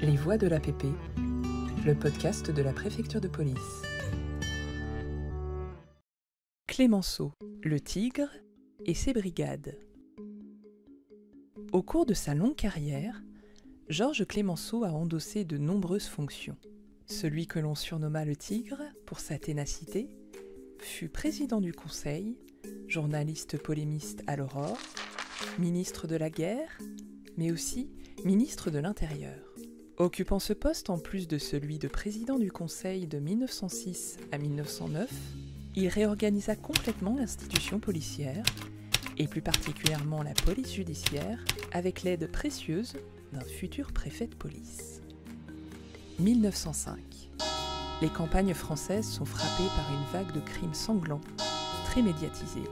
Les Voix de l'APP, le podcast de la préfecture de police. Clémenceau, le Tigre et ses brigades. Au cours de sa longue carrière, Georges Clémenceau a endossé de nombreuses fonctions. Celui que l'on surnomma le Tigre, pour sa ténacité, fut président du Conseil, journaliste polémiste à l'Aurore, ministre de la Guerre, mais aussi ministre de l'Intérieur. Occupant ce poste en plus de celui de président du Conseil de 1906 à 1909, il réorganisa complètement l'institution policière, et plus particulièrement la police judiciaire, avec l'aide précieuse d'un futur préfet de police. 1905. Les campagnes françaises sont frappées par une vague de crimes sanglants, très médiatisés.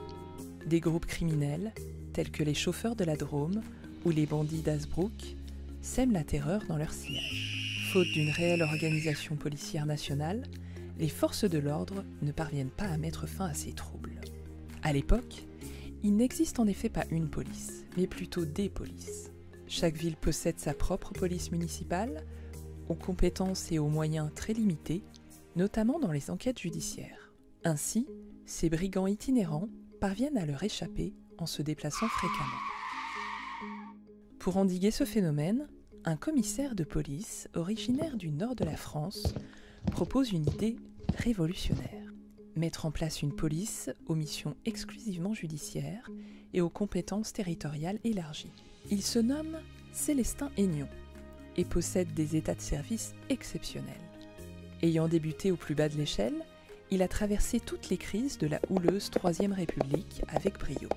Des groupes criminels, tels que les chauffeurs de la Drôme ou les bandits d'Hazebrouck, sèment la terreur dans leur sillage. Faute d'une réelle organisation policière nationale, les forces de l'ordre ne parviennent pas à mettre fin à ces troubles. À l'époque, il n'existe en effet pas une police, mais plutôt des polices. Chaque ville possède sa propre police municipale, aux compétences et aux moyens très limités, notamment dans les enquêtes judiciaires. Ainsi, ces brigands itinérants parviennent à leur échapper en se déplaçant fréquemment. Pour endiguer ce phénomène, un commissaire de police, originaire du nord de la France, propose une idée révolutionnaire. Mettre en place une police aux missions exclusivement judiciaires et aux compétences territoriales élargies. Il se nomme Célestin Aignon et possède des états de service exceptionnels. Ayant débuté au plus bas de l'échelle, il a traversé toutes les crises de la houleuse Troisième République avec brio.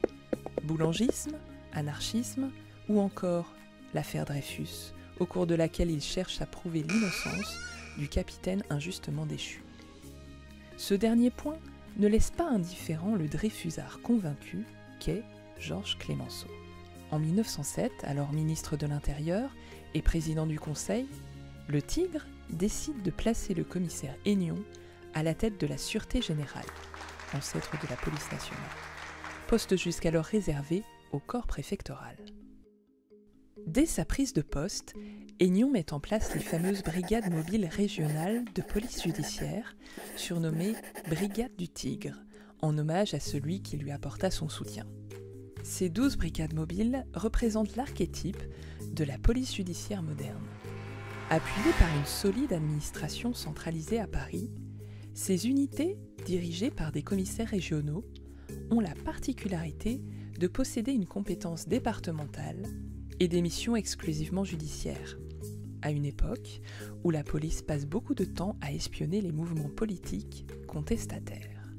Boulangisme, anarchisme ou encore l'affaire Dreyfus, au cours de laquelle il cherche à prouver l'innocence du capitaine injustement déchu. Ce dernier point ne laisse pas indifférent le Dreyfusard convaincu qu'est Georges Clémenceau. En 1907, alors ministre de l'Intérieur et président du Conseil, le Tigre décide de placer le commissaire Aignon à la tête de la Sûreté Générale, ancêtre de la police nationale, poste jusqu'alors réservé au corps préfectoral. Dès sa prise de poste, Aignon met en place les fameuses brigades mobiles régionales de police judiciaire, surnommées Brigades du Tigre, en hommage à celui qui lui apporta son soutien. Ces 12 brigades mobiles représentent l'archétype de la police judiciaire moderne. Appuyées par une solide administration centralisée à Paris, ces unités, dirigées par des commissaires régionaux, ont la particularité de posséder une compétence départementale et des missions exclusivement judiciaires, à une époque où la police passe beaucoup de temps à espionner les mouvements politiques contestataires.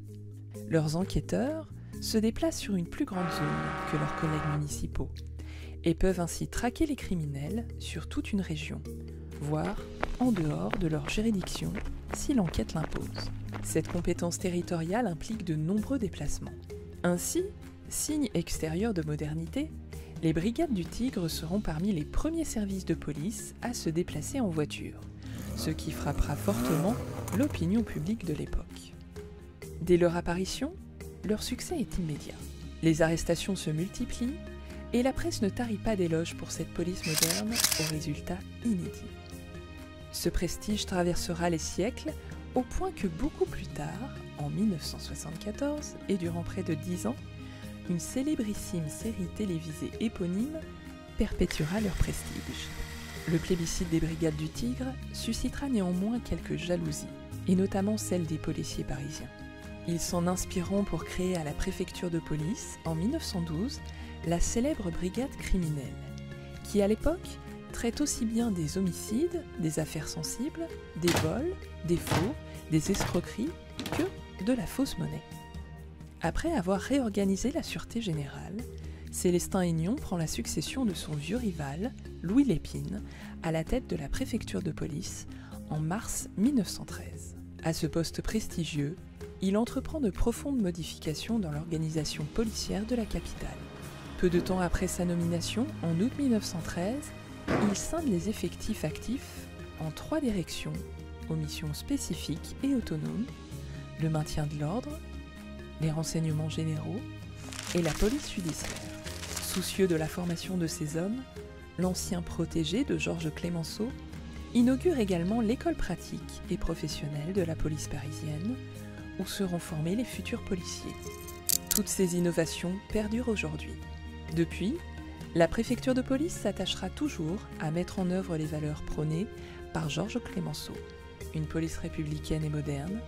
Leurs enquêteurs se déplacent sur une plus grande zone que leurs collègues municipaux et peuvent ainsi traquer les criminels sur toute une région, voire en dehors de leur juridiction si l'enquête l'impose. Cette compétence territoriale implique de nombreux déplacements. Ainsi, signe extérieur de modernité, les brigades du Tigre seront parmi les premiers services de police à se déplacer en voiture, ce qui frappera fortement l'opinion publique de l'époque. Dès leur apparition, leur succès est immédiat. Les arrestations se multiplient et la presse ne tarit pas d'éloges pour cette police moderne aux résultats inédits. Ce prestige traversera les siècles au point que beaucoup plus tard, en 1974 et durant près de 10 ans, une célébrissime série télévisée éponyme perpétuera leur prestige. Le plébiscite des brigades du Tigre suscitera néanmoins quelques jalousies, et notamment celle des policiers parisiens. Ils s'en inspireront pour créer à la préfecture de police, en 1912, la célèbre brigade criminelle, qui à l'époque traite aussi bien des homicides, des affaires sensibles, des vols, des faux, des escroqueries que de la fausse monnaie. Après avoir réorganisé la Sûreté Générale, Célestin Aignon prend la succession de son vieux rival, Louis Lépine, à la tête de la préfecture de police en mars 1913. À ce poste prestigieux, il entreprend de profondes modifications dans l'organisation policière de la capitale. Peu de temps après sa nomination, en août 1913, il scinde les effectifs actifs en 3 directions, aux missions spécifiques et autonomes, le maintien de l'ordre, les renseignements généraux et la police judiciaire. Soucieux de la formation de ces hommes, l'ancien protégé de Georges Clémenceau inaugure également l'école pratique et professionnelle de la police parisienne, où seront formés les futurs policiers. Toutes ces innovations perdurent aujourd'hui. Depuis, la préfecture de police s'attachera toujours à mettre en œuvre les valeurs prônées par Georges Clemenceau, une police républicaine et moderne,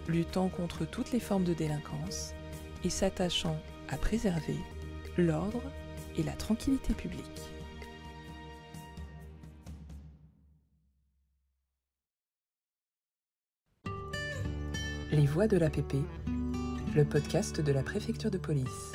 luttant contre toutes les formes de délinquance et s'attachant à préserver l'ordre et la tranquillité publique. Les Voix de l'APP, le podcast de la préfecture de police.